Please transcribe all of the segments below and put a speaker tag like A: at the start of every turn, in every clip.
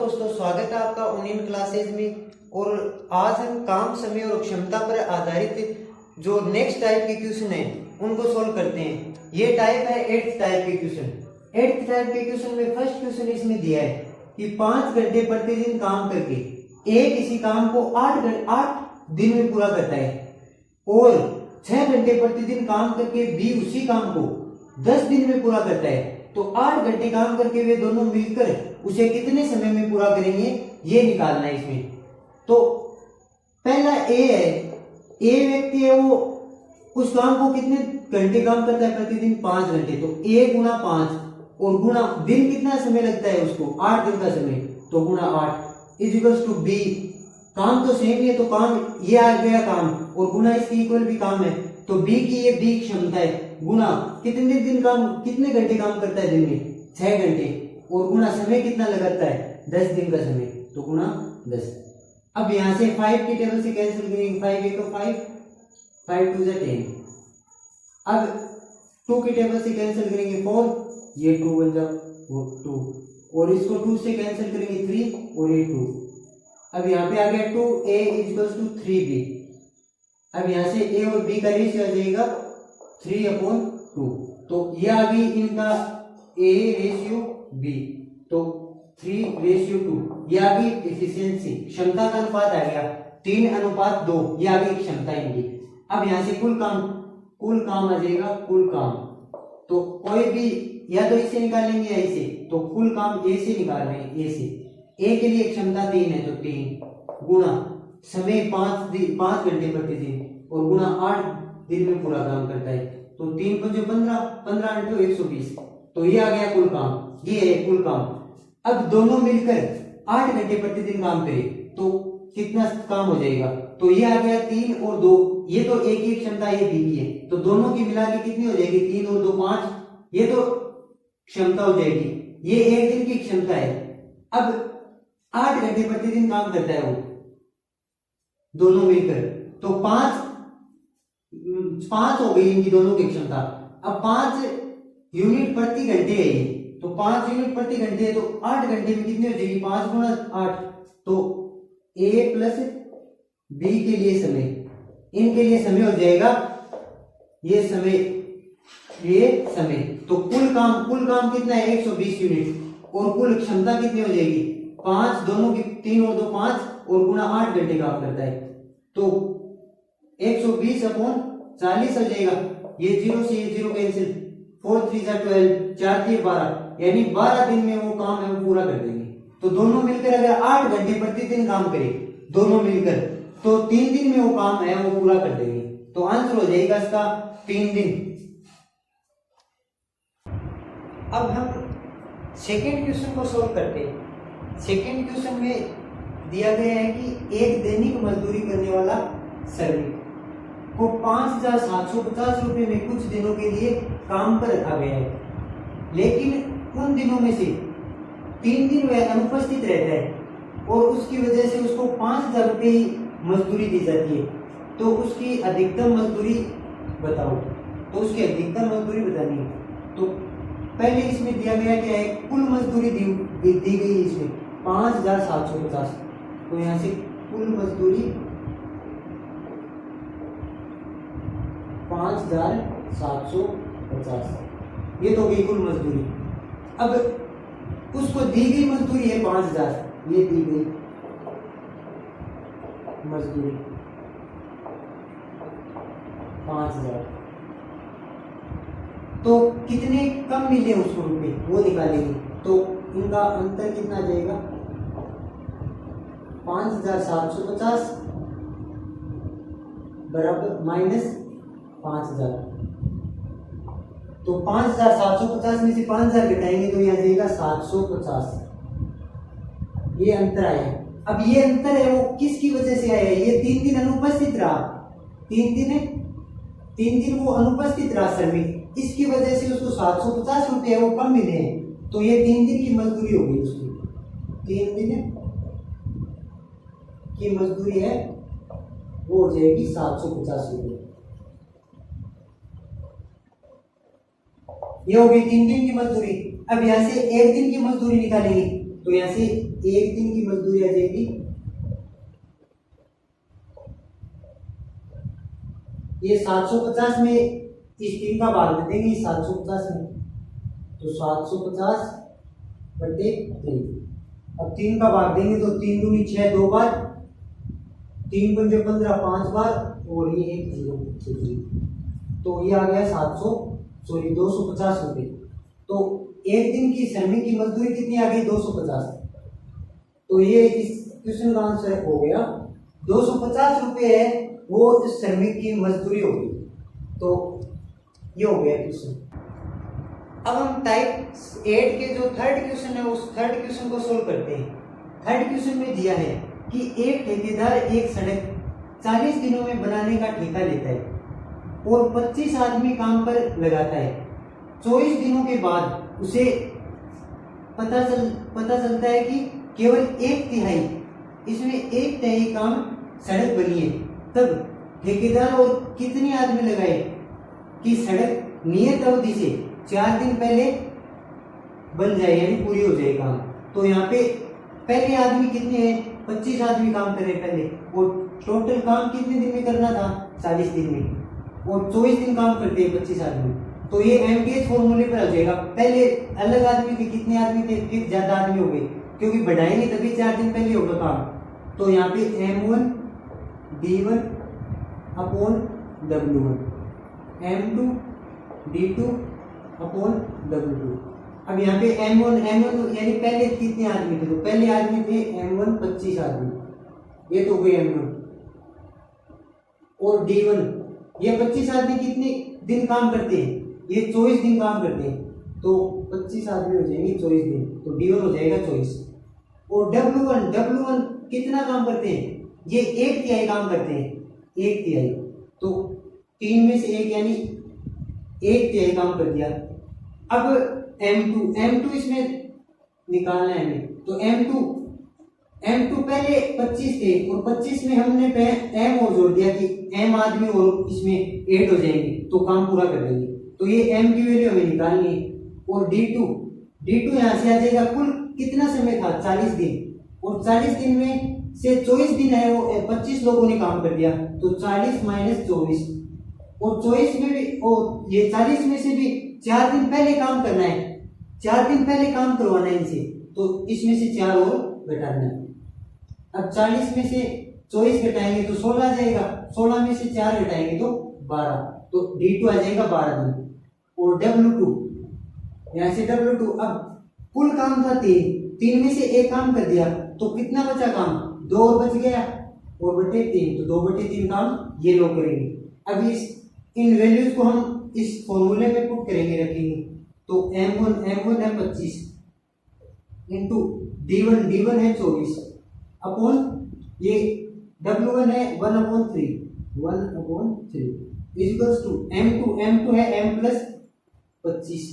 A: दोस्तों, स्वागत है आपका ऑनलाइन क्लासेज में। और आज हम काम, समय और क्षमता पर आधारित जो नेक्स्ट टाइप के क्वेश्चन है उनको सोल्व करते हैं। ये टाइप है 8th टाइप के क्वेश्चन। 8th टाइप के क्वेश्चन में फर्स्ट क्वेश्चन इसमें दिया है कि 5 घंटे प्रतिदिन काम करके ए किसी काम को 8 दिन में पूरा करता है और 6 घंटे प्रतिदिन काम करके बी उसी काम को 10 दिन में पूरा करता है, तो 8 घंटे काम करके वे दोनों मिलकर उसे कितने समय में पूरा करेंगे ये निकालना है इसमें। तो पहला ए है, ए व्यक्ति है, वो उस काम को कितने घंटे काम करता है प्रतिदिन 5 घंटे, तो ए गुना 5 और गुना दिन कितना समय लगता है उसको 8 दिन का समय, तो गुना 8 इज इक्वल्स टू बी। काम तो सेम ही है तो काम ये आ गया काम और गुना इसके इक्वल भी काम है, तो बी की ये बी क्षमता है गुना कितने दिन काम, कितने घंटे काम करता है दिन में 6 घंटे और गुना समय कितना लगाता है 10 दिन का समय, तो गुना 10। अब यहां से 5 की टेबल से कैंसिल करेंगे, 5 एक 5, 5 2 10। अब 2 की टेबल से कैंसिल करेंगे 4, ये 2 बन जाओ वो 2 और इसको 2 से कैंसिल करेंगे 3 और ये 2। अब यहाँ पे आ गया 2a इक्वल्स टू 3b। अब यहाँ से a और b का रेशियो आ जाएगा 3/2, तो ये आ गई इनका a रेशियो b, तो 3/2 ये आ गई एफिशिएंसी, क्षमता का अनुपात आ गया 3:2, ये आ गई क्षमता इनकी। अब यहाँ से कुल काम आ जाएगा, कुल काम तो कोई भी या तो इसे निकालेंगे या इसे, तो कुल काम ए से निकाल रहे हैं, ए से। ए के लिए क्षमता 3 है तो 3 गुना समय 5 घंटे प्रतिदिन और गुना 8 दिन में पूरा काम करता है, तो 3 5 15, 15 × 120, तो ये आ गया कुल काम, ये है कुल काम। अब दोनों मिलकर 8 घंटे प्रतिदिन काम करें तो कितना काम हो जाएगा, तो ये आ गया 3 और 2, ये तो एक ही क्षमता ये बी की है, तो दोनों की मिला के कितनी हो जाएगी 3 और 2 5, ये तो क्षमता हो जाएगी, ये एक दिन की क्षमता है। अब 8 घंटे प्रतिदिन काम करता है वो दोनों मिलकर, तो 5 हो गई इनकी दोनों की क्षमता। अब 5 यूनिट प्रति घंटे है ये, तो 5 यूनिट प्रति घंटे है, तो 8 घंटे में कितनी हो जाएगी 5 × 8, तो ए प्लस बी के लिए समय, इनके लिए समय हो जाएगा ये समय, तो कुल काम कितना है 120 यूनिट और कुल क्षमता कितनी हो जाएगी 5, दोनों की 3 और 2 5 और गुना 8 घंटे काम करता है, तो 120/40 हो जाएगा। ये 0 से ये 0 कैंसिल, 4 3 12, 4 3 12, यानी 12 दिन में वो काम है वो पूरा कर देंगे। तो दोनों मिलकर अगर 8 घंटे प्रतिदिन काम करें दोनों मिलकर, तो 3 दिन में वो काम है वो पूरा कर देंगे, तो आंसर हो जाएगा इसका 3 दिन। अब हम सेकेंड क्वेश्चन को सोल्व करते हैं। सेकेंड क्वेश्चन में दिया गया है कि एक दैनिक मजदूरी करने वाला श्रमिक को 5,750 रुपये में कुछ दिनों के लिए काम पर रखा गया है, लेकिन उन दिनों में से 3 दिन वह अनुपस्थित रहता है और उसकी वजह से उसको 5,000 रुपये ही मजदूरी दी जाती है, तो उसकी अधिकतम मजदूरी बताओ। तो उसकी अधिकतम मजदूरी बतानी है, तो पहले इसमें दिया गया क्या है, कुल मजदूरी दी गई है इसमें 5,750, तो यहां से कुल मजदूरी 5,750, ये तो गई कुल मजदूरी। अब उसको दी गई मजदूरी है 5,000, ये दी गई मजदूरी 5,000, तो कितने कम मिले उसको रुपए वो निकालेंगे, तो इनका अंतर कितना जाएगा 5,750 बराबर माइनस 5,000, तो 5,750 में से 5,000 घटाएंगे तो यह जाएगा 750, ये अंतर आया। अब ये अंतर है वो किसकी वजह से आया, ये 3 दिन अनुपस्थित रहा, 3 दिन वो अनुपस्थित रहा श्रमिक, इसकी वजह से उसको 750 रुपये वो कम मिले हैं, तो ये 3 दिन की मजदूरी हो गई उसकी, 3 दिन की मजदूरी है वो हो जाएगी 750 रुपये, ये हो गई 3 दिन की मजदूरी। अब यहां से 1 दिन की मजदूरी निकालेंगे, तो यहाँ से एक दिन की मजदूरी आ जाएगी, ये 750 में इस 3 का भाग दे देंगे 750 में, तो 750 बटे 3। अब 3 का भाग देंगे तो 3 दूनी 6 दो बार, 3 पंजे 15 5 बार, और ये एक 0, तो ये आ गया 250 रुपये। तो एक दिन की श्रमिक की मजदूरी कितनी आ गई? 250। तो ये इस क्वेश्चन का आंसर हो गया 250 रुपये है वो इस श्रमिक की मजदूरी होगी। तो ये हो गया क्वेश्चन। अब हम टाइप 8 के जो थर्ड क्वेश्चन है उस थर्ड क्वेश्चन को सोल्व करते हैं। थर्ड क्वेश्चन में दिया है कि एक ठेकेदार एक सड़क 40 दिनों में बनाने का ठेका लेता है और 25 आदमी काम पर लगाता है। 24 दिनों के बाद उसे पता चलता है कि केवल 1/3, इसमें 1/3 काम सड़क बनी है। तब ठेकेदार और कितने आदमी लगाए कि सड़क नियत अवधि से 4 दिन पहले बन जाए, यानी पूरी हो जाए काम। तो यहाँ पे पहले आदमी कितने हैं? 25 आदमी काम कर रहे पहले, और टोटल काम कितने दिन में करना था? 40 दिन में, और 24 दिन काम करते हैं 25 आदमी। तो ये एमटीएच फॉर्मूले पर आ जाएगा। पहले अलग आदमी थे, कितने आदमी थे? फिर ज्यादा आदमी हो गए, क्योंकि बढ़ाएंगे तभी 4 दिन पहले होगा काम। तो यहाँ पे M1 D1 upon W1, M2 D2 upon W2। अब यहाँ पे M1 यानी पहले कितने आदमी थे? तो पहले आदमी थे M1 25 आदमी, ये तो हो गए M1, और D1 ये 25 आदमी कितने दिन काम करते हैं? ये 24 दिन काम करते हैं, तो 25 आदमी हो जाएंगे 24 दिन, तो D1 हो जाएगा 24। और W1 कितना काम करते हैं? ये 1/3 काम करते हैं, 1/3, तो 3 में से 1 यानी 1/3 काम कर दिया। अब M2 इसमें निकालना है हमें, तो M2 पहले 25 थे, और 25 में हमने M और जोड़ दिया कि M आदमी और इसमें 8 हो जाएंगे, तो काम पूरा कर देंगे। तो ये M की वैल्यू हमें निकालनी है। और D2 यहाँ से आ जाएगा। कुल कितना समय था? 40 दिन, और 40 दिन में से 24 दिन है वो 25 लोगों ने काम कर दिया, तो 40 माइनस 24, और 24 में भी, और ये 40 में से भी 4 दिन पहले काम करना है, 4 दिन पहले काम करवाना है इनसे, तो इसमें से 4 और घटाना है। अब 40 में से 24 घटाएंगे तो 16 आ जाएगा, 16 में से 4 घटाएंगे तो 12, तो D2 आ जाएगा 12 दिन। और W2 यहाँ से W2, अब कुल काम था 3 में से 1 काम कर दिया, तो कितना बचा काम? 2 और बच गया, और बटे 3, तो 2/3 काम ये लोग करेंगे। अब इन वैल्यूज को हम इस फॉर्मूले में पुट करेंगे, रखेंगे, तो M1 है 25 इंटू D1 है 24 अपॉन ये W1 है 1/3 इक्वल्स टू M2 है M प्लस 25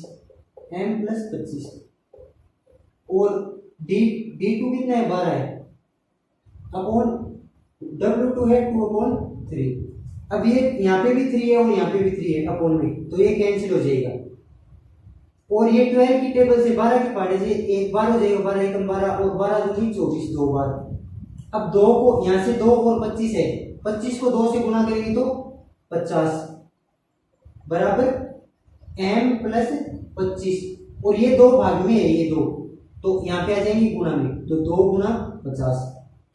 A: और D2 कितना है? 12 है, अपॉन W2 है 2/3। अब ये यहाँ पे भी 3 है और यहाँ पे भी 3 है अपॉन में, तो ये कैंसिल हो जाएगा। और ये 12 की टेबल से 12 के पहाड़े से 1 बार हो जाएगा, 12 एकम 12, और 12 दूनी 24, 2 बार। अब 2 को यहाँ से 2 और 25 है, 25 को 2 से गुना करेंगे तो 50 बराबर M प्लस 25, और ये 2 भाग में है, ये 2, तो यहाँ पे आ जाएंगे गुना में, तो 2 गुना 50,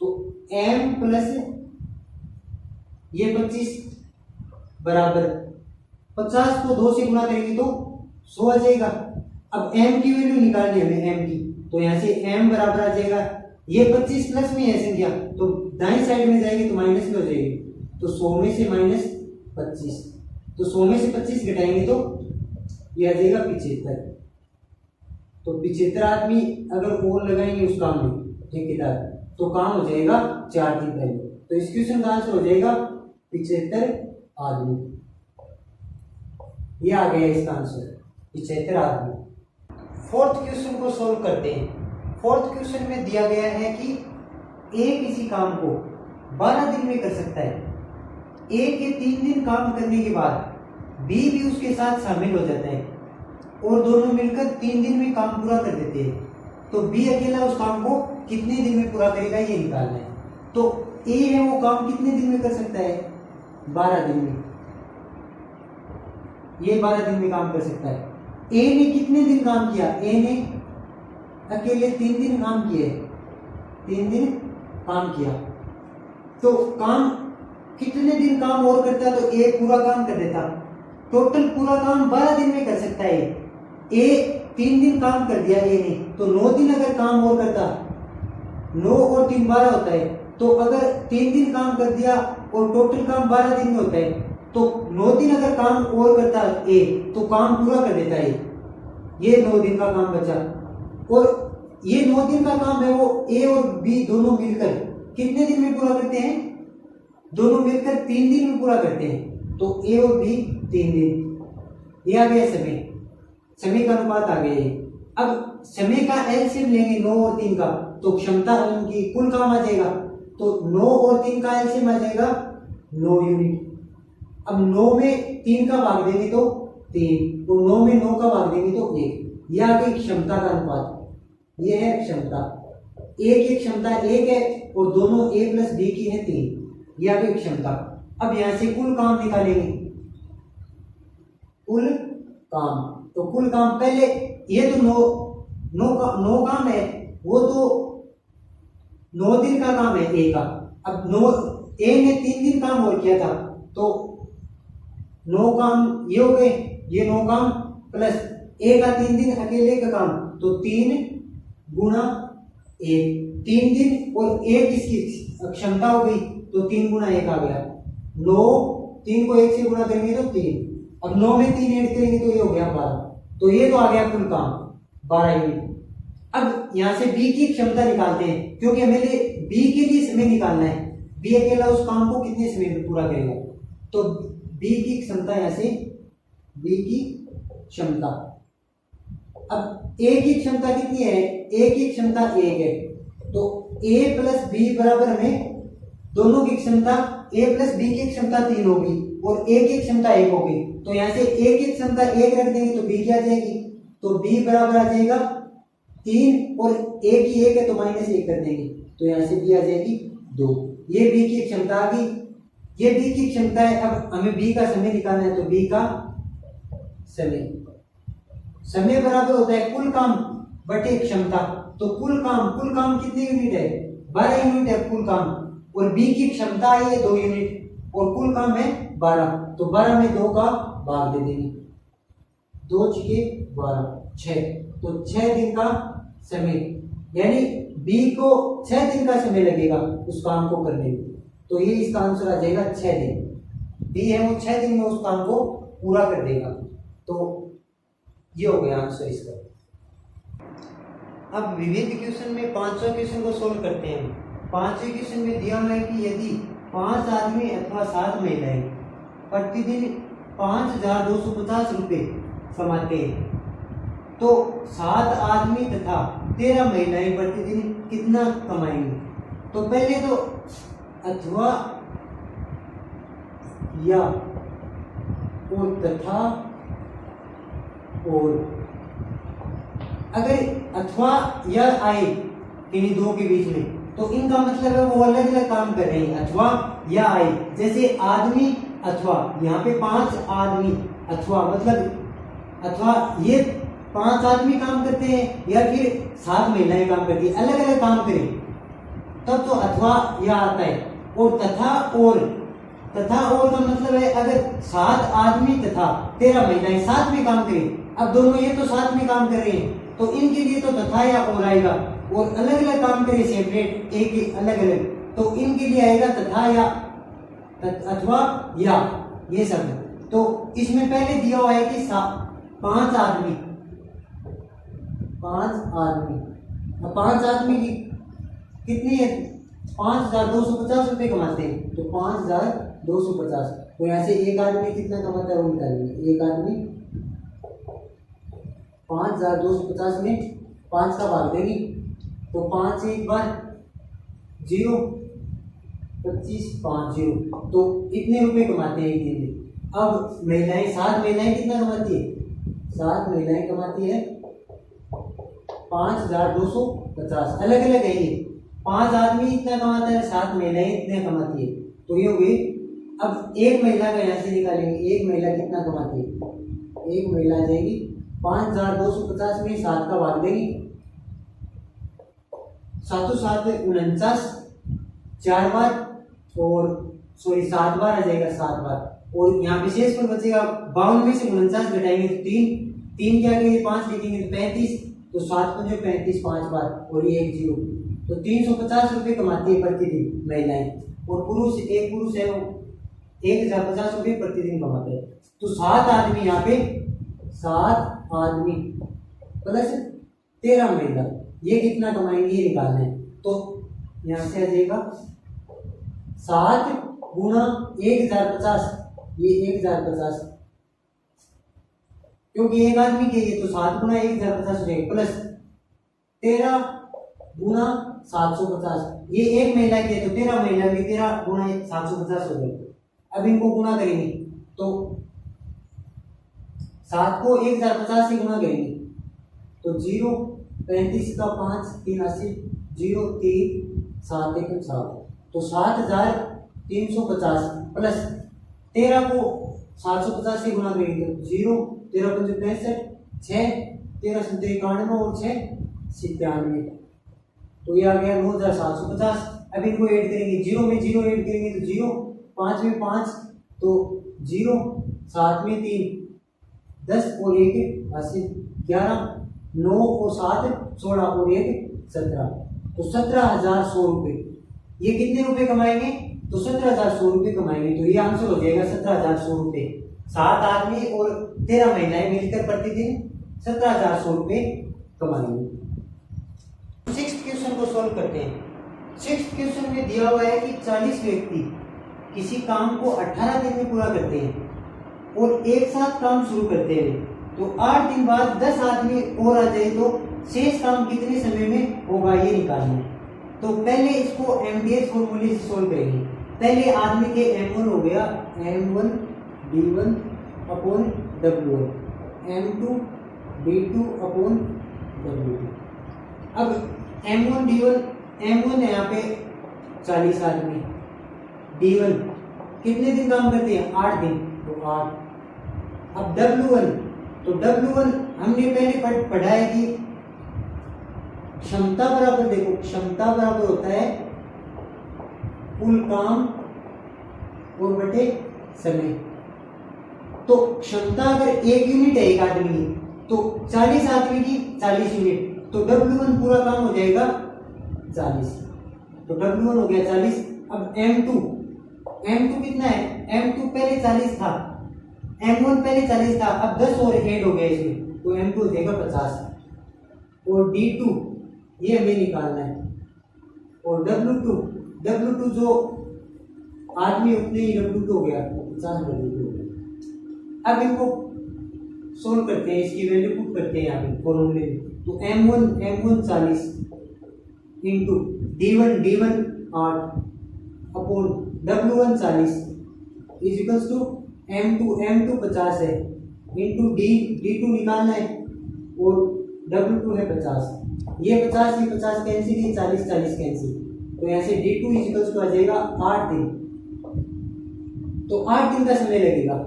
A: तो M प्लस ये 25 बराबर 50 को 2 से गुना करेंगे तो 100 आ जाएगा। अब M की वैल्यू निकालनी है हमें, M की, तो यहाँ से M बराबर आ जाएगा, ये 25 प्लस में है संख्या, तो दाईं साइड में जाएगी तो माइनस में हो जाएगी, तो 100 में से माइनस 25, तो 100 में से 25 घटाएंगे तो ये आ जाएगा 75। तो 75 आदमी अगर और लगाएंगे उस काम में ठेकेदार, तो काम हो जाएगा 4 दिन पहले। तो इस क्वेश्चन का आंसर हो जाएगा 75 आदमी। ये आ गया इसका आंसर 75 आदमी। फोर्थ क्वेश्चन को सोल्व करते हैं। फोर्थ क्वेश्चन में दिया गया है कि ए किसी काम को 12 दिन में कर सकता है। ए के 3 दिन काम करने के बाद बी भी उसके साथ शामिल हो जाता है और दोनों मिलकर 3 दिन में काम पूरा कर देते हैं। तो बी अकेला उस काम को कितने दिन में पूरा करेगा ये निकालना है। तो ए है वो काम कितने दिन में कर सकता है, 12 दिन में, ये 12 दिन में काम कर सकता है। ए ने कितने दिन काम किया, ए ने अकेले 3 दिन काम किए, 3 दिन काम किया। तो काम कितने दिन काम और करता तो ए पूरा काम कर देता, टोटल पूरा काम 12 दिन में कर सकता है। ए 3 दिन काम कर दिया ए ने, तो 9 दिन अगर काम और करता, 9 और 3 12 होता है। तो अगर 3 दिन काम कर दिया और टोटल काम 12 दिन में होता है, तो 9 दिन अगर काम और करता ए तो काम पूरा कर देता है। ये 9 दिन का काम बचा, और ये 9 दिन का काम है वो ए और बी दोनों मिलकर कितने दिन में पूरा करते हैं, दोनों मिलकर 3 दिन में पूरा करते हैं। तो ए और बी 3 दिन, ये आ गया समय, समय का अनुपात आ गया। अब समय का एलसीएम लेंगे 9 और 3 का, तो क्षमता की कुल काम आ जाएगा। तो 9 और 3 का एलसीएम आ जाएगा 9 यूनिट। अब 9 में 3 का भाग देंगे तो 3, तो 9 में 9 का भाग देंगे तो 1। यह आ गई क्षमता का अनुपात, ये है क्षमता। ए की क्षमता 1 है और दोनों ए प्लस बी की है 3, यह आ गई क्षमता। अब यहां से कुल काम निकालेंगे, कुल काम। तो कुल काम पहले ये तो 9 काम है, वो तो 9 दिन का काम है ए का। अब 9 ए ने 3 दिन काम और किया था, तो 9 काम ये हो गए, ये 9 काम प्लस ए का 3 दिन अकेले का काम, तो 3 गुणा 1, 3 दिन और 1 इसकी क्षमता हो गई, तो 3 गुणा 1 आ गया 9। 3 को 1 से गुणा करेंगे तो 3, अब 9 में 3 ऐड करेंगे तो ये हो गया 12। तो ये तो आ गया कुल काम 12 यूनिट। अब यहां से बी की क्षमता निकालते हैं, क्योंकि हमें बी के लिए समय निकालना है। बी अकेला उस काम को कितने समय में पूरा करेगा, तो बी की क्षमता यहां से, बी की क्षमता। अब ए की क्षमता कितनी है, ए की क्षमता 1 है, तो ए प्लस बी बराबर हमें दोनों की क्षमता, ए प्लस बी की क्षमता 3 होगी और ए की क्षमता 1 होगी। तो यहां से ए की क्षमता 1 रख देंगे तो बी क्या आ जाएगी, तो बी बराबर आ जाएगा 3 और ए की 1 है तो -1 कर देंगे, तो यहां से बी आ जाएगी 2। ये बी की क्षमता आ गई, ये बी की क्षमता है। अब हमें बी का समय निकालना है, तो बी का समय, समय बराबर होता है कुल काम बटे क्षमता। तो कुल काम कितने यूनिट है, 12 यूनिट है कुल काम, और बी की क्षमता आई है 2 यूनिट और कुल काम है 12, तो 12 में 2 का भाग दे देंगे, 2 छके 12, 6, तो 6 दिन का समय, यानी बी को 6 दिन का समय लगेगा उस काम को करने में। तो ये इसका आंसर आ जाएगा 6 दिन। बी है वो 6 दिन में उस काम को पूरा कर देगा। तो ये हो गया आंसर इसका। अब विविध क्वेश्चन में 5वां क्वेश्चन को सोल्व करते हैं। 5वें क्वेश्चन में दिया हुआ है कि यदि 5 आदमी अथवा 7 महिलाएं प्रतिदिन 5250 रुपए कमाते हैं, तो 7 आदमी तथा 13 महिलाएं प्रतिदिन कितना कमाएंगे। तो पहले तो अथवा या और तथा और, अगर अथवा या आए किन्हीं दो के बीच में, तो इनका मतलब है वो अलग अलग काम कर रहे हैं। अथवा या आए, जैसे आदमी अथवा, यहाँ पे 5 आदमी अथवा मतलब अथवा ये 5 आदमी काम करते हैं या फिर 7 महिलाएं काम करती है, अलग अलग काम करें तब तो अथवा या आता है। और तथा और का मतलब है अगर 7 आदमी तथा 13 महिलाएं साथ में काम करें। अब दोनों ये तो साथ में काम कर रहे हैं, तो इनके लिए तो तथा या और आएगा, और अलग अलग काम करें सेपरेट एक अलग अलग, तो इनके लिए आएगा तथा या अथवा या, ये सब। तो इसमें पहले दिया हुआ है कि 5 आदमी, 5 आदमी की कितनी है, 5250 रुपए कमाते हैं, तो 5250। तो यहाँ से एक आदमी कितना कमाता है वो निकालेंगे। एक आदमी 5250 में 5 का भाग देंगे, तो 5 एक बार 0, 25, 5 0, तो इतने रुपए कमाते हैं एक दिन में। अब महिलाएं 7 महिलाएं कितना कमाती है, 7 महिलाएं कमाती है 5250 अलग अलग है ये। 5 आदमी इतना कमाता है, 7 महिलाएं इतने कमाती है, तो ये हो गई। अब एक महिला का यहाँ से निकालेंगे, एक महिला कितना कमाती है, एक महिला आ जाएगी 5250 में 7 का भाग देंगे, 7 7 49 4 बार, और सॉरी 7 बार आ जाएगा, 7 बार, और यहाँ पे शेष पर बचेगा 52 में से 49 घटाएंगे तो 3 क्या करेंगे, 5 लिखेंगे तो 35, तो 7 5 35 5 बार, और ये 1 0, तो 350 रुपये कमाती है प्रतिदिन महिलाएं, और पुरुष एक पुरुष है वो 1050 रुपये प्रतिदिन कमाते हैं। तो 7 आदमी यहाँ पे, 7 आदमी प्लस 13 महिला, ये कितना कमाएंगे ये निकालना है। तो यहाँ से आ जाएगा 7 गुणा 1050, ये 1050, क्योंकि एक आदमी के लिए, तो 7 गुणा 1050 हो जाएगा, प्लस 13 गुणा 750, ये एक महिला के तो 13 महिला की 13 गुणा 750 हो जाएगा। अब इनको गुणा करेंगे तो 7 को 1050 से गुणा करेंगे तो 0 35 का 5 3 80 0 3 7 1 7, तो 7350 प्लस 13 को 750 से गुणा करेंगे तो 0 13 5 65 6 13 91 और 6 97, तो ये आ गया 9750। अब इनको ऐड करेंगे, 0 में 0 ऐड करेंगे तो 0, 5 में 5 तो 0, 7 में 3 10 और 1 80, 11 9 और 7 16 और 1 17, तो 17,100 रुपये। ये कितने रुपए कमाएंगे, तो 17,100 रुपये कमाएंगे। तो ये आंसर हो जाएगा 17,100 रुपये। 7 आदमी और 13 महिलाएं मिलकर प्रतिदिन 17,100 रुपये कमाएंगे। 6th क्वेश्चन को सॉल्व करते हैं। 6th क्वेश्चन में दिया हुआ है कि 40 व्यक्ति किसी काम को 18 दिन में पूरा करते हैं और एक साथ काम शुरू करते हैं, तो 8 दिन बाद 10 आदमी और आ जाए तो शेष काम कितने समय में होगा ये निकालना है। तो पहले इसको एमडीएस फॉर्मूले से सॉल्व करेंगे। पहले आदमी के M1 हो गया M1 D1 upon W1, M2 D2 upon W2। अब M1 D1, M1 है यहाँ पे 40 आदमी, D1 कितने दिन काम करते हैं 8 दिन, तो 8। अब W1, तो W1 हमने पहले पढ़ा है कि क्षमता बराबर, देखो क्षमता बराबर होता है कुल काम और बटे समय। तो क्षमता अगर 1 यूनिट है एक आदमी की, तो 40 आदमी की 40 यूनिट, तो W1 पूरा काम हो जाएगा 40, तो W1 हो गया 40। अब M2 कितना है, M2 पहले 40 था, M1 पहले 40 था, अब 10 और ऐड हो गया इसमें, तो M2 हो जाएगा 50। और D2 ये हमें निकालना है, और W2 जो आदमी उतने ही W2 हो गया, 50 W2 हो गया। अब इनको सोल्व करते हैं, इसकी वैल्यू पुट करते हैं यहाँ पे फॉर्मूले में। तो M1 40 into D1 8 upon W1 40 is equals to M2 50 है इंटू D2 निकालना है और W2 है 50। ये 50 कैंसिल, ये 40 कैंसिल, तो यहाँ से D2 इज इक्वल्स टू आ जाएगा 8 दिन। तो 8 दिन का समय लगेगा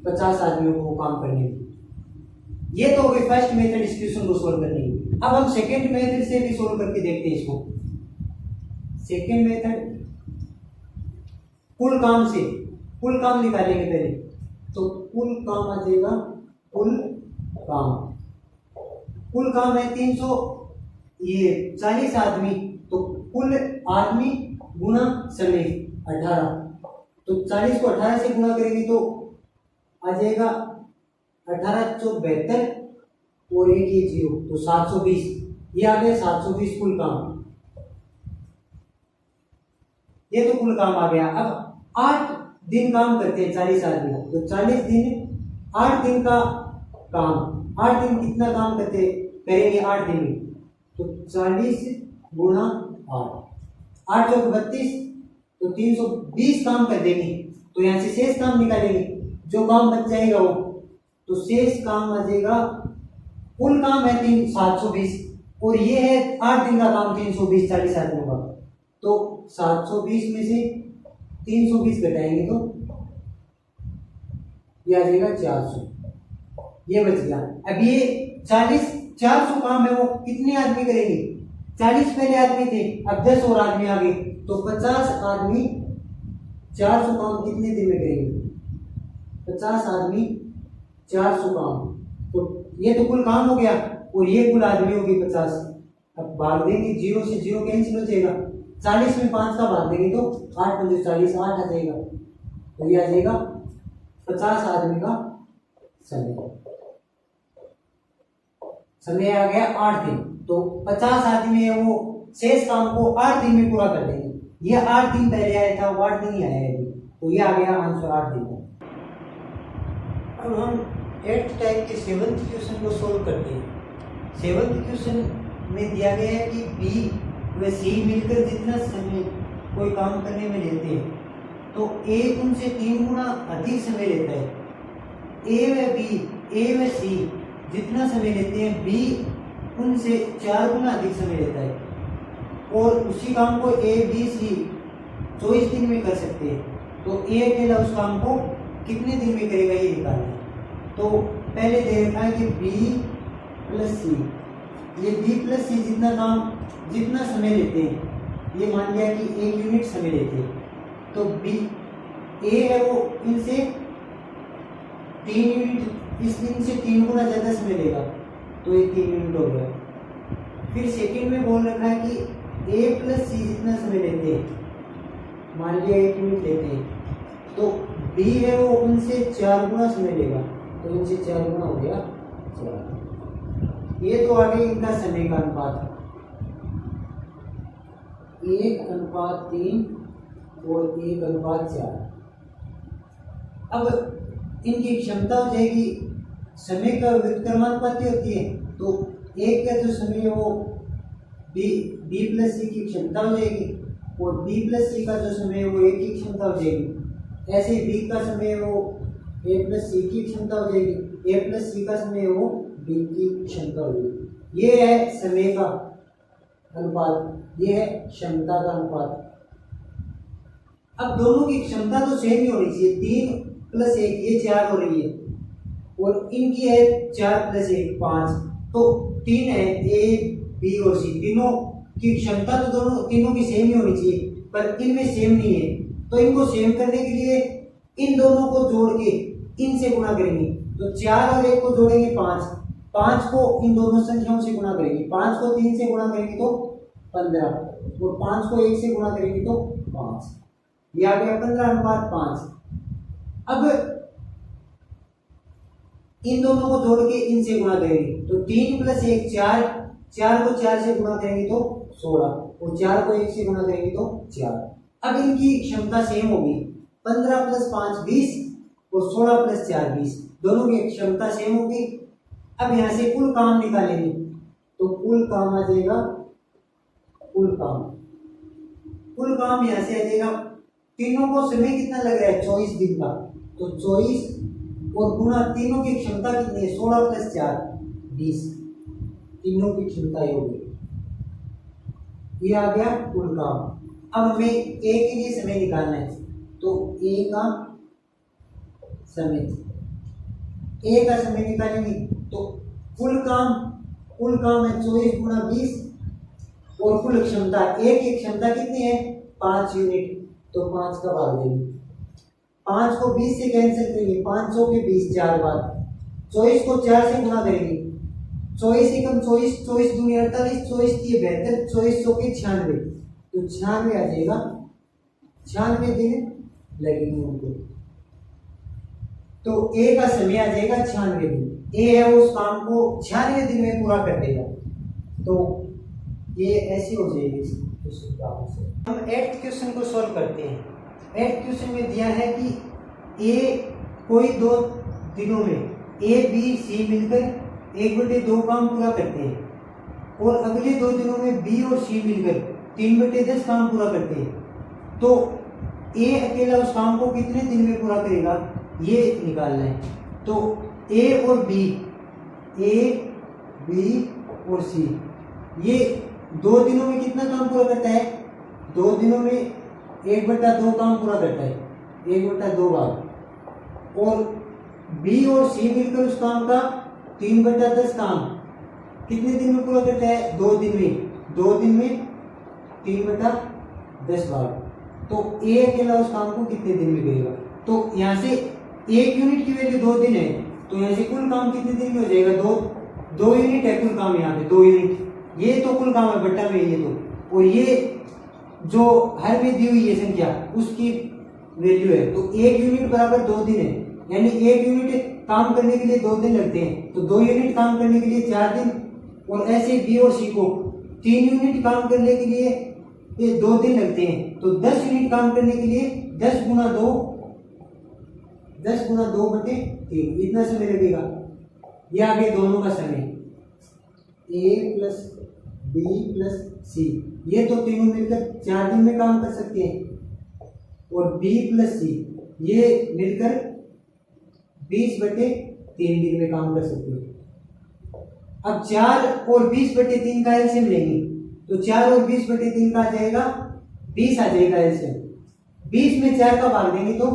A: 50 आदमियों को काम करने में। ये तो हो गई फर्स्ट मेथड इस क्वेश्चन को सोल्व करने की। अब हम सेकेंड मेथड से भी सोल्व करके देखते हैं इसको। सेकेंड मेथड कुल काम निकालेंगे पहले, तो कुल काम आ जाएगा, कुल काम है 300, ये 40 आदमी, तो कुल आदमी गुना समय 18, तो 40 को 18 से गुना करेंगे तो आ जाएगा 18 चौक 72 और 1 ये 0, तो 720, ये आ गया 720 कुल काम। ये तो कुल काम आ गया। अब 8 दिन काम करते हैं 40 आदमी, तो 40 दिन 8 दिन का काम, 8 दिन कितना काम करेंगे 8 दिन में, तो 40 गुणा 8 चौक 32, तो 320 काम कर देंगे। तो यहाँ से शेष काम निकालेंगे, जो काम बच जाएगा वो, तो शेष काम आ जाएगा, कुल काम है 720,
B: और ये है 8 दिन का काम, 320 40 आदमियों का। तो 720 में से 320 घटाएंगे तो ये आ जाएगा 400, ये बच गया। अब ये 400 काम है वो कितने आदमी करेंगे? 40 पहले आदमी थे, अब 10 और आदमी आ गए, तो 50 आदमी 400 काम कितने दिन में करेंगे? 50 आदमी 400 काम, तो ये तो कुल काम हो गया और ये कुल आदमी हो गई 50। अब भाग देंगे, 0 से 0 कैंसिल हो जाएगा, 40 में 5 का भाग देंगे तो 8 पंजे 40, 8 आ जाएगा, तो ये आ जाएगा 50 आदमी का समय आ गया 8 दिन। तो 50 आदमी है वो शेष काम को 8 दिन में पूरा कर देंगे। ये 8 दिन पहले आया था, वो 8 दिन ही आया है अभी, तो ये आ गया आंसर 8 दिन का।
A: अब हम 8th टाइप के 7th क्वेश्चन को सोल्व करते हैं। 7th क्वेश्चन में दिया गया है कि बी व सी मिलकर जितना समय कोई काम करने में लेते हैं, तो ए उनसे 3 गुना अधिक समय लेता है। ए व सी जितना समय लेते हैं, बी उनसे 4 गुना अधिक समय लेता है, और उसी काम को ए बी सी 24 दिन में कर सकते हैं। तो ए अकेला उस काम को कितने दिन में करेगा ये निकालना है। तो पहले दे रखा है कि बी प्लस सी, ये बी प्लस सी जितना समय लेते हैं, ये मान लिया कि 1 यूनिट समय लेते हैं, तो बी ए है वो इनसे 3 यूनिट, इस दिन से 3 गुना ज़्यादा समय लेगा, तो ये 3 यूनिट हो गया। फिर सेकंड में बोल रखा है कि ए प्लस सी जितना समय लेते हैं, मान लिया 1 यूनिट लेते हैं, तो बी है वो उनसे 4 गुना समय लेगा, तो इनसे 4 गुना हो गया 4। ये तो आ गई इनका समय का अनुपात, 1:3 और 1:4। अब इनकी क्षमता हो जाएगी, समय का व्युत्क्रमानुपाती होती है, तो एक का जो समय है वो बी प्लस सी की क्षमता हो जाएगी, और बी प्लस सी का जो समय है वो ए की क्षमता हो जाएगी। ऐसे ही बी का समय है वो ए प्लस सी की क्षमता हो जाएगी, ए प्लस सी का समय है वो बी की क्षमता हो जाएगी। ये है समय का अनुपात, ये है क्षमता का अनुपात। अब दोनों की क्षमता तो सेम ही होनी चाहिए, 3 + 1 ये 4 हो रही है, और इनकी है 4 + 1 5, तो 3 है ए बी और सी, तीनों की क्षमता तो तीनों की सेम ही होनी चाहिए, पर इनमें सेम नहीं है। तो इनको सेम करने के लिए इन दोनों को जोड़ के इनसे गुणा करेंगे, तो 4 और 1 को जोड़ेंगे 5 को इन दोनों संख्याओं से गुणा करेंगे, 5 को 3 से गुणा करेंगे तो 15, और 5 को 1 से गुणा करेंगे तो 5, ये आ गया 15:5। अब इन दोनों को जोड़ के इनसे गुणा करेंगे, तो 3 + 1 4 को 4 से गुणा करेंगे तो 16, और 4 को 1 से गुणा करेंगे तो 4। अब इनकी क्षमता सेम होगी, 15 + 5 20, और 16 + 4 20, दोनों की क्षमता सेम होगी। अब यहाँ से कुल काम निकालेंगे, तो कुल काम आ जाएगा, कुल काम यहाँ से आ जाएगा। तीनों को समय कितना लग रहा है? 24 दिन का, तो 24 और गुणा तीनों की क्षमता कितनी है? 16 + 4 20, तीनों की क्षमता ये होगी, ये आ गया कुल काम। अब हमें ए के लिए समय निकालना है, तो ए का समय निकालेंगे, तो कुल काम है 24 × 20, और कुल क्षमता ए की क्षमता कितनी है? 5 यूनिट, तो 5 का भाग देंगे, 5 को 20 से कैंसिल करेंगे, 5 के 20 4 बार, 24 को 4 से गुणा करेंगे, 24 एकम 24, 24 दूनी 48, 24 दिए 72, 24 के 96, तो 96 आ जाएगा, 96 दिन लगेंगे उनको। तो ए का समय आ जाएगा 96 दिन, ए है उस काम को 96 दिन में पूरा कर देगा, तो ये ऐसी हो जाएगी इस क्वेश्चन का आंसर। हम 8th क्वेश्चन को सॉल्व करते हैं। 8th क्वेश्चन में दिया है कि ए कोई 2 दिनों में ए बी सी मिलकर 1/2 काम पूरा करते हैं, और अगले 2 दिनों में बी और सी मिलकर 3/10 काम पूरा करते हैं, तो ए अकेला उस काम को कितने दिन में पूरा करेगा ये निकालना है। तो ए बी और सी
B: ये 2 दिनों में कितना काम पूरा करता है? 2 दिनों में 1/2 काम पूरा करता है, 1/2 भाग। और बी और सी मिलकर उस काम का 3/10 काम कितने दिन में पूरा करता है? 2 दिन में। 2 दिन में 3/10 भाग। तो ए अकेला उस काम को कितने दिन में करेगा? तो यहाँ से 1 यूनिट की वैल्यू 2 दिन है, तो यहाँ से कुल काम कितने दिन में हो जाएगा? 2 यूनिट है कुल काम, यहाँ पे 2 यूनिट। ये तो कुल काम है बट्टा में ये तो, और ये जो हर में दी हुई है संख्या उसकी वैल्यू है। तो 1 यूनिट बराबर 2 दिन है, यानी 1 यूनिट काम करने के लिए 2 दिन लगते हैं, तो 2 यूनिट काम करने के लिए 4 दिन। और ऐसे बी और सी को 3 यूनिट काम करने के लिए ये 2 दिन लगते हैं, तो 10 यूनिट काम करने के लिए 10 गुना 2/3 इतना समय लगेगा। ये आगे दोनों का समय, ए प्लस बी प्लस सी, ये तो तीनों मिलकर 4 दिन में काम कर सकते हैं, और बी प्लस सी ये मिलकर 20/3 दिन में काम कर सकते हैं। अब 4 और 20/3 का एलसीएम लेंगे, तो 4 और 20/3 का आ जाएगा 20 आ जाएगा एलसीएम। 20 में 4 का भाग देंगे तो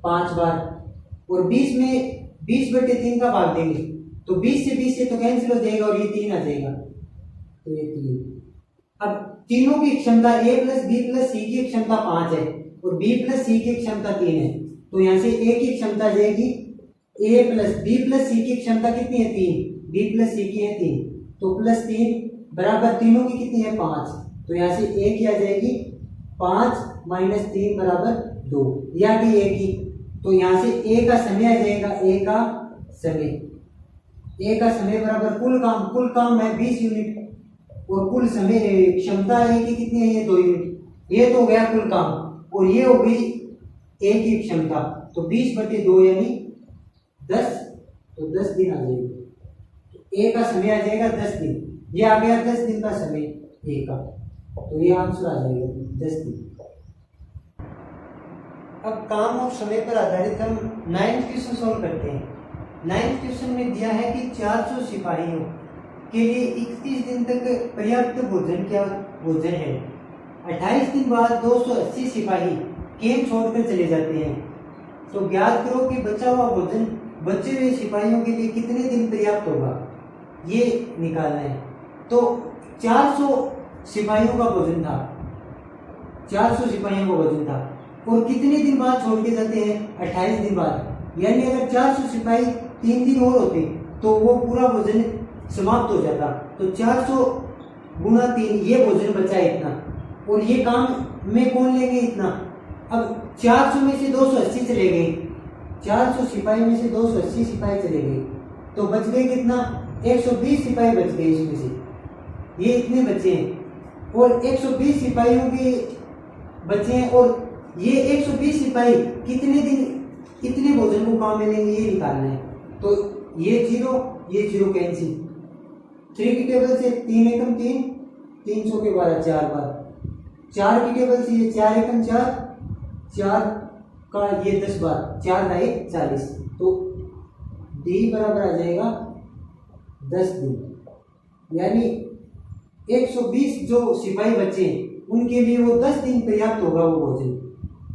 B: 5 बार, और 20 में 20/3 का भाग देंगे तो 20 से तो कैंसिल हो जाएगा, और ये 3 आ जाएगा, तो ये 3। अब तीनों की क्षमता ए प्लस बी प्लस सी की क्षमता 5 है, और बी प्लस सी की क्षमता 3 है, तो यहाँ से ए की क्षमता आ जाएगी ए प्लस बी प्लस सी की क्षमता कितनी है? 3। बी प्लस सी की है 3, तो +3 बराबर तीनों की कितनी है? 5। तो यहाँ से ए की आ जाएगी 5 - 3 बराबर 2, ये आ गई ए की। तो यहाँ से ए का समय आ जाएगा, ए का समय बराबर कुल काम है 20 यूनिट, और कुल समय क्षमता ए की कितनी है? ये 2 यूनिट। ये तो हो गया कुल काम, और ये हो गई ए की क्षमता, तो 20/2 यानी 10, तो 10 दिन आ जाएगी। ए का समय आ जाएगा 10 दिन, ये आ गया 10 दिन का समय ए का, तो ये आंसर आ जाएगा 10 दिन।
A: अब काम और समय पर आधारित हम 9th क्वेश्चन सॉल्व करते हैं। 9th क्वेश्चन में दिया है कि 400 सिपाहियों के लिए 31 दिन तक पर्याप्त भोजन है। 28 दिन बाद 280 सिपाही कैंप छोड़कर चले जाते हैं, तो ज्ञात करो कि बचा हुआ भोजन बचे हुए सिपाहियों के लिए कितने दिन पर्याप्त होगा, ये निकालना है। तो 400 सिपाहियों का भोजन था, 400 सिपाहियों का भोजन था, और कितने दिन बाद छोड़ के जाते हैं? 28 दिन बाद। यानी अगर 400 सिपाही 3 दिन और होते तो वो पूरा भोजन समाप्त हो जाता, तो 400 गुना 3 ये भोजन बचा है इतना, और ये काम में कौन लेंगे इतना? अब 400 में से 280 चले गए, 400 सिपाही में से 280 सिपाही चले गए, तो बच गए कितना? 120 सिपाही बच गए इसमें से, ये इतने बचे हैं, और 120 सिपाहियों के बचे हैं, और ये 120 सिपाही कितने दिन कितने भोजन को काम में लेंगे ये निकालना है। तो ये 0 कैंसिल, 3 की टेबल से 3 एकम 3, 300 के बाद 4 बार, 4 की टेबल से ये 4 एकम 4, 4 का ये 10 बार, 4 का 1 40, तो डी बराबर आ जाएगा 10 दिन। यानी 120 जो सिपाही बचे उनके लिए वो 10 दिन पर्याप्त होगा, वो भोजन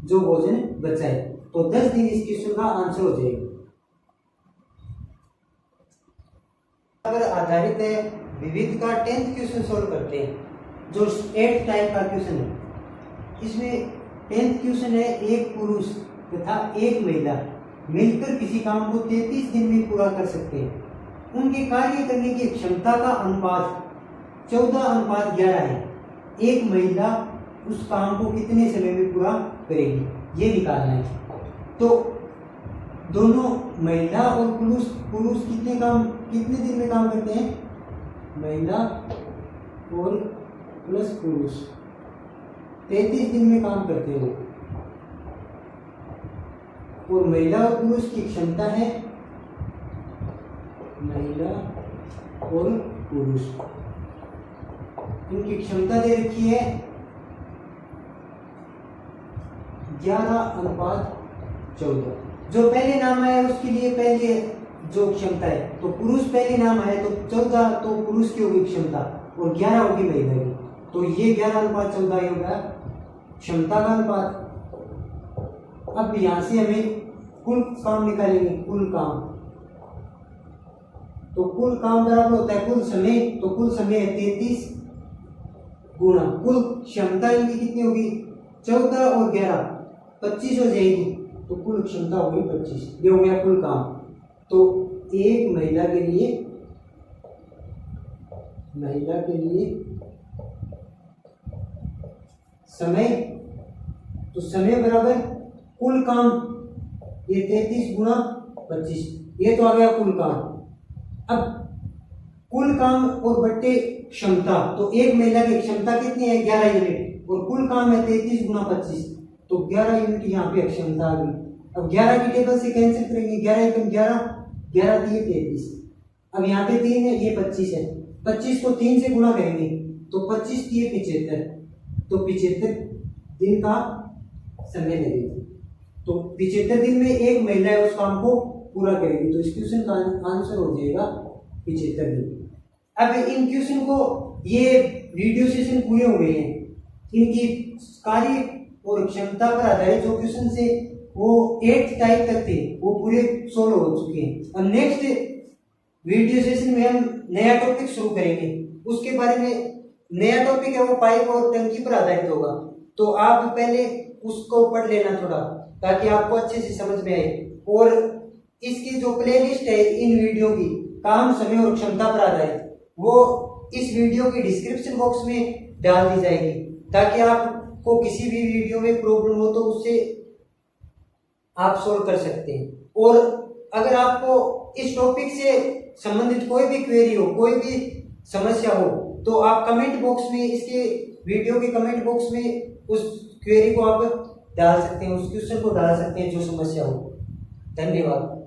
A: जो भोजन बचा है, तो 10 दिन इस क्वेश्चन का आंसर हो जाएगा। पर आधारित है विविध का 10th क्वेश्चन सॉल्व करते हैं, जो 8th टाइप का क्वेश्चन है। इसमें 10th क्वेश्चन है, एक पुरुष तथा एक महिला मिलकर किसी काम को 33 दिन में पूरा कर सकते हैं। उनके कार्य करने की क्षमता का अनुपात 14:11 है। एक महिला उस काम को कितने समय में पूरा करेगी, ये निकालना है। तो दोनों महिला और पुरुष कितने दिन में काम करते हैं? महिला और प्लस पुरुष 33 दिन में काम करते हैं वो, और महिला और पुरुष की क्षमता है, महिला और पुरुष इनकी क्षमता दे रखी है 11:14। जो पहले नाम आया उसके लिए पहले जो क्षमता है, तो पुरुष पहले नाम आया तो 14, तो पुरुष की होगी क्षमता,
B: और 11 होगी महिला की। तो ये 11:14 ही होगा क्षमता का अनुपात। अब यहां से हमें कुल काम निकालेंगे, कुल काम। तो कुल काम बराबर होता है कुल समय, तो कुल समय है 33 गुणा कुल क्षमता इनकी कितनी होगी 14 और 11 25 हो जाएगी, तो कुल क्षमता होगी 25। ये हो गया कुल काम। तो एक महिला के लिए समय, तो समय बराबर कुल काम, ये 33 गुणा 25, ये तो आ गया कुल काम। अब कुल काम और बट्टे क्षमता, तो एक महिला की क्षमता कितनी है 11 यूनिट और कुल काम है 33 गुणा 25, तो 11 यूनिट यहाँ पे क्षमता आ गई। अब 11 की टेबल से कैंसिल करेंगे, 11 एकम 11, 11 दिए 33। अब यहाँ पे 3 है, ये 25 है, 25 को 3 से गुणा करेंगे तो 25 दिए 75, तो 75 दिन का समय लगेगा। तो 75 दिन में एक महिला है उस काम को पूरा करेगी, तो इस क्वेश्चन का आंसर हो जाएगा 75 दिन। अब इन क्वेश्चन को, ये वीडियो सेशन पूरे हो गए हैं, इनकी कार्य और क्षमता पर आधारित जो क्वेश्चन से वो 8th टाइप तक थे वो पूरे सोल्व हो चुके हैं। अब नेक्स्ट वीडियो सेशन में हम नया टॉपिक शुरू करेंगे, उसके बारे में नया टॉपिक है वो पाइप और टंकी पर आधारित होगा। तो आप पहले उसको पढ़ लेना थोड़ा, ताकि आपको अच्छे से समझ में आए। और इसकी जो प्लेलिस्ट है इन वीडियो की काम समय और क्षमता पर आधारित, वो इस वीडियो के डिस्क्रिप्शन बॉक्स में डाल दी जाएगी, ताकि आपको किसी भी वीडियो में प्रॉब्लम हो तो उससे आप सोल्व कर सकते हैं। और अगर आपको इस टॉपिक से संबंधित कोई भी क्वेरी हो, कोई भी समस्या हो, तो आप कमेंट बॉक्स में, इसके वीडियो के कमेंट बॉक्स में उस क्वेरी को आप डाल सकते हैं, उस क्वेश्चन को डाल सकते हैं जो समस्या हो। धन्यवाद।